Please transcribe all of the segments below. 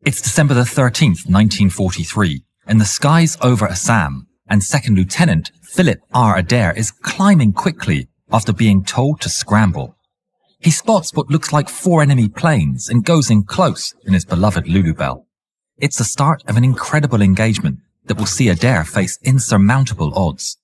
It's December the 13th, 1943, and the skies over Assam, and Second Lieutenant Philip R. Adair is climbing quickly after being told to scramble. He spots what looks like 4 enemy planes and goes in close in his beloved Lulubelle. It's the start of an incredible engagement that will see Adair face insurmountable odds.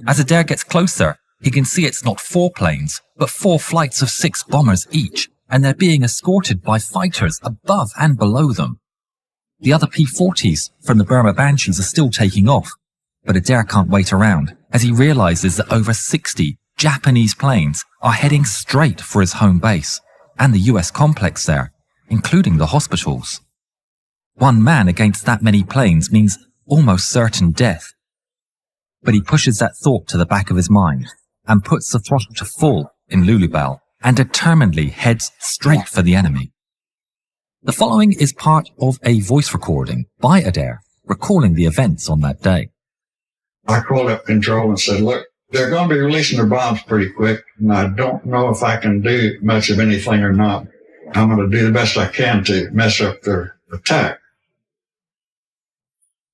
As Adair gets closer, he can see it's not 4 planes, but 4 flights of 6 bombers each, and they're being escorted by fighters above and below them. The other P-40s from the Burma Banshees are still taking off, but Adair can't wait around as he realizes that over 60 Japanese planes are heading straight for his home base and the US complex there, including the hospitals. One man against that many planes means almost certain death. But he pushes that thought to the back of his mind and puts the throttle to full in Lulubelle and determinedly heads straight for the enemy. The following is part of a voice recording by Adair recalling the events on that day. I called up control and said, look, they're going to be releasing their bombs pretty quick, and I don't know if I can do much of anything or not. I'm going to do the best I can to mess up their attack.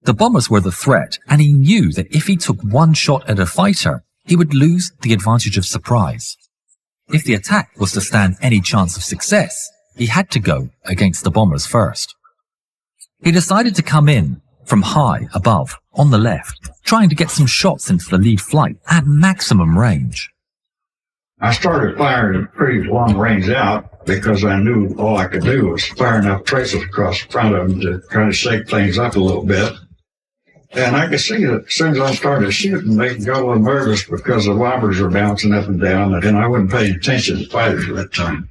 The bombers were the threat, and he knew that if he took one shot at a fighter, he would lose the advantage of surprise. If the attack was to stand any chance of success, he had to go against the bombers first. He decided to come in from high above, on the left, trying to get some shots into the lead flight at maximum range. I started firing at pretty long range out because I knew all I could do was fire enough traces across the front of them to try to shake things up a little bit. And I could see that as soon as I started shooting, they got a little nervous because the bombers were bouncing up and down, and I wasn't paying attention to fighters at that time.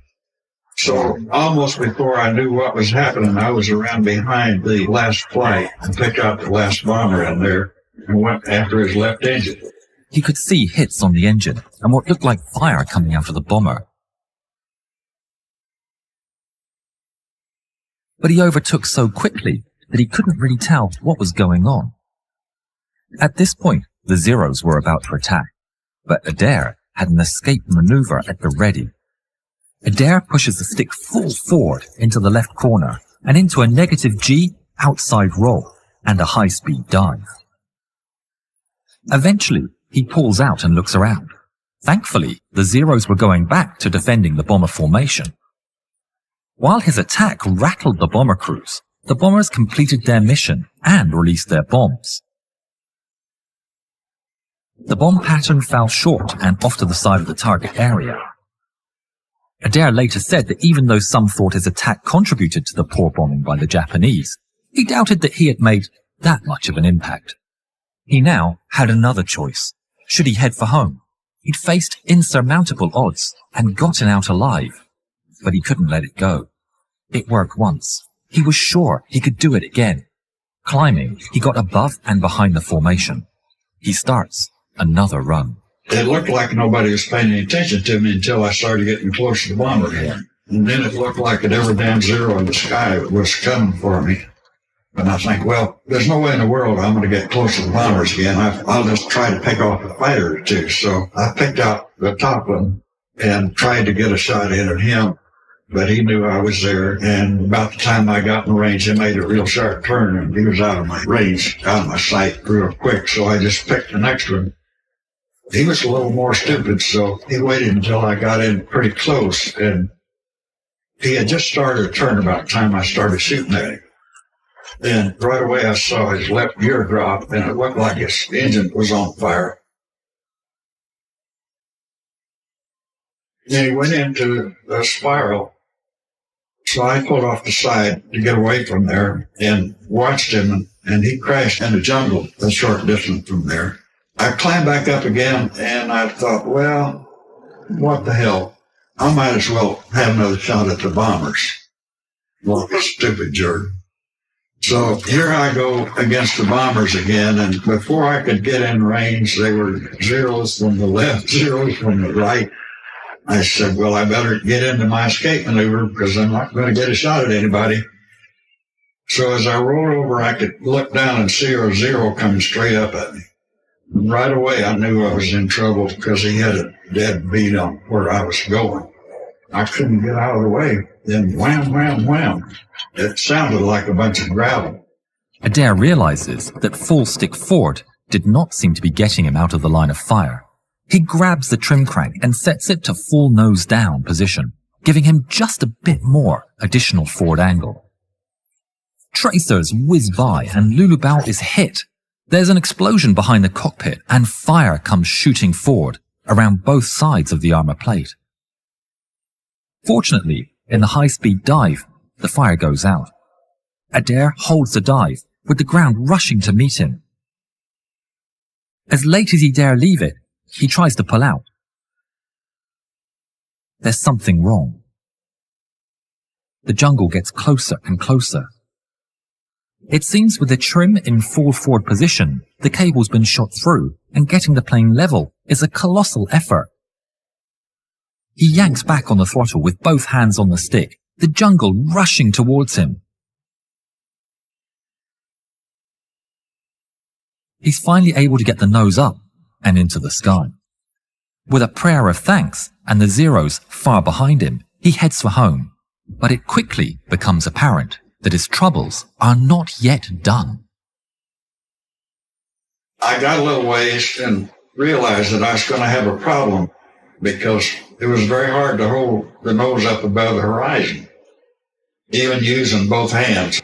So almost before I knew what was happening, I was around behind the last flight and picked out the last bomber in there and went after his left engine. He could see hits on the engine and what looked like fire coming out of the bomber. But he overtook so quickly that he couldn't really tell what was going on. At this point, the Zeros were about to attack, but Adair had an escape maneuver at the ready. Adair pushes the stick full forward into the left corner and into a -G outside roll and a high-speed dive. Eventually, he pulls out and looks around. Thankfully, the Zeros were going back to defending the bomber formation. While his attack rattled the bomber crews, the bombers completed their mission and released their bombs. The bomb pattern fell short and off to the side of the target area. Adair later said that even though some thought his attack contributed to the poor bombing by the Japanese, he doubted that he had made that much of an impact. He now had another choice. Should he head for home? He'd faced insurmountable odds and gotten out alive, but he couldn't let it go. It worked once. He was sure he could do it again. Climbing, he got above and behind the formation. He starts another run. It looked like nobody was paying any attention to me until I started getting close to the bomber again. And then it looked like that every damn Zero in the sky was coming for me. And I think, well, there's no way in the world I'm going to get close to the bombers again. I'll just try to pick off a fighter or two. So I picked out the top one and tried to get a shot in at him. But he knew I was there, and about the time I got in range, he made a real sharp turn, and he was out of my range, out of my sight real quick, so I just picked the next one. He was a little more stupid, so he waited until I got in pretty close, and he had just started a turn about the time I started shooting at him. Then right away I saw his left gear drop, and it looked like his engine was on fire. Then he went into a spiral. So I pulled off the side to get away from there and watched him, and he crashed in the jungle a short distance from there. I climbed back up again, and I thought, well, what the hell? I might as well have another shot at the bombers. Well, a stupid jerk. So here I go against the bombers again, and before I could get in range, they were Zeros from the left, Zeros from the right. I said, well, I better get into my escape maneuver because I'm not going to get a shot at anybody. So as I rolled over, I could look down and see a Zero coming straight up at me. And right away, I knew I was in trouble because he had a dead beat on where I was going. I couldn't get out of the way. Then wham, wham, wham. It sounded like a bunch of gravel. Adair realizes that full stick forward did not seem to be getting him out of the line of fire. He grabs the trim crank and sets it to full nose down position, giving him just a bit more additional forward angle. Tracers whiz by and Lulubao is hit. There's an explosion behind the cockpit and fire comes shooting forward around both sides of the armor plate. Fortunately, in the high-speed dive, the fire goes out. Adair holds the dive, with the ground rushing to meet him. As late as he dare leave it, he tries to pull out. There's something wrong. The jungle gets closer and closer. It seems with the trim in full forward position, the cable's been shot through, and getting the plane level is a colossal effort. He yanks back on the throttle with both hands on the stick, the jungle rushing towards him. He's finally able to get the nose up and into the sky. With a prayer of thanks and the Zeros far behind him, he heads for home. But it quickly becomes apparent that his troubles are not yet done. I got a little ways and realized that I was going to have a problem because it was very hard to hold the nose up above the horizon, even using both hands.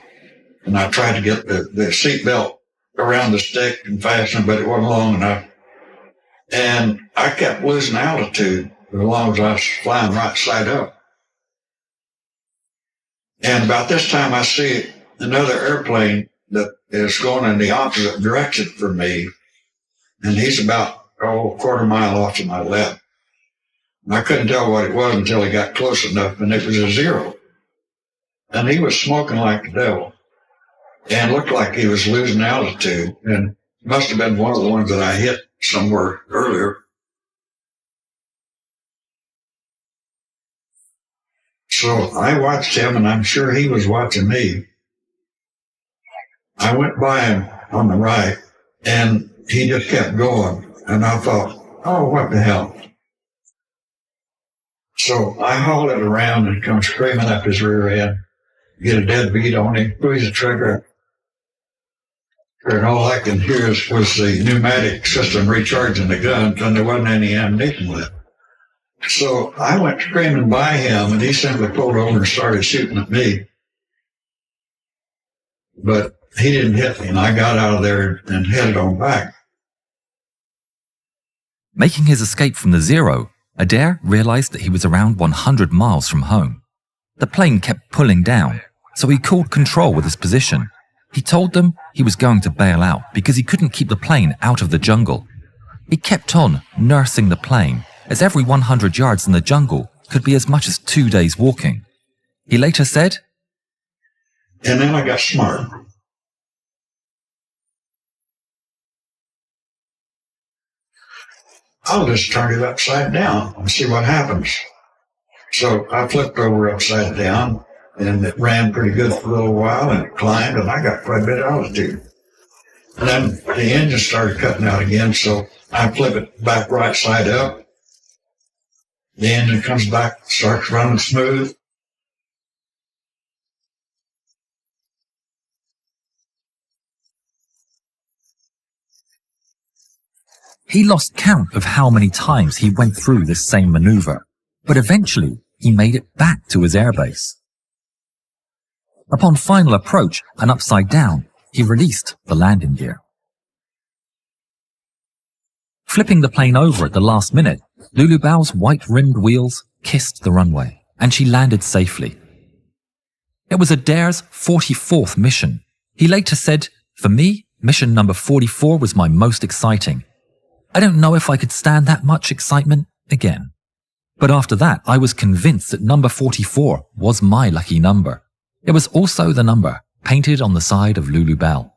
And I tried to get the seat belt around the stick and fasten, but it wasn't long enough. And I kept losing altitude as long as I was flying right side up. And about this time, I see another airplane that is going in the opposite direction from me. And he's about, a quarter mile off to my left. And I couldn't tell what it was until he got close enough, and it was a Zero. And he was smoking like the devil and looked like he was losing altitude. And must have been one of the ones that I hit somewhere earlier. So I watched him, and I'm sure he was watching me. I went by him on the right, and he just kept going. And I thought, oh, what the hell? So I hauled it around and come screaming up his rear end, get a dead beat on him, squeeze the trigger. And all I could hear was the pneumatic system recharging the gun, and there wasn't any ammunition left. So I went screaming by him, and he simply pulled over and started shooting at me. But he didn't hit me, and I got out of there and headed on back. Making his escape from the Zero, Adair realized that he was around 100 miles from home. The plane kept pulling down, so he called control with his position. He told them he was going to bail out because he couldn't keep the plane out of the jungle. He kept on nursing the plane, as every 100 yards in the jungle could be as much as 2 days walking. He later said, and then I got smart. I'll just turn it upside down and see what happens. So I flipped over upside down, and it ran pretty good for a little while, and it climbed, and I got quite a bit of altitude. And then the engine started cutting out again, so I flip it back right side up. The engine comes back, starts running smooth. He lost count of how many times he went through this same maneuver, but eventually he made it back to his airbase. Upon final approach and upside down, he released the landing gear. Flipping the plane over at the last minute, Lulubao's white-rimmed wheels kissed the runway, and she landed safely. It was Adair's 44th mission. He later said, "For me, mission number 44 was my most exciting. I don't know if I could stand that much excitement again." But after that, I was convinced that number 44 was my lucky number. It was also the number painted on the side of Lulubao.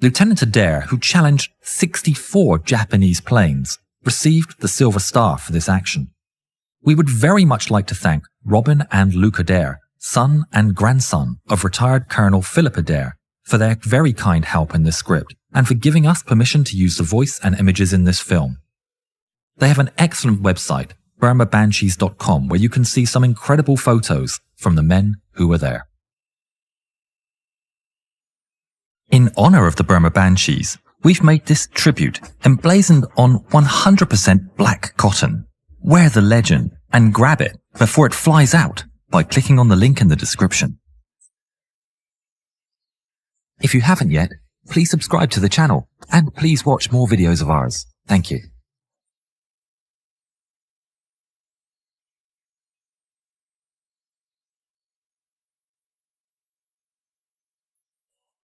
Lieutenant Adair, who challenged 64 Japanese planes, received the Silver Star for this action. We would very much like to thank Robin and Luke Adair, son and grandson of retired Colonel Philip Adair, for their very kind help in this script and for giving us permission to use the voice and images in this film. They have an excellent website, burmabanshees.com, where you can see some incredible photos from the men who were there. In honor of the Burma Banshees, we've made this tribute emblazoned on 100% black cotton. Wear the legend and grab it before it flies out by clicking on the link in the description. If you haven't yet, please subscribe to the channel and please watch more videos of ours. Thank you.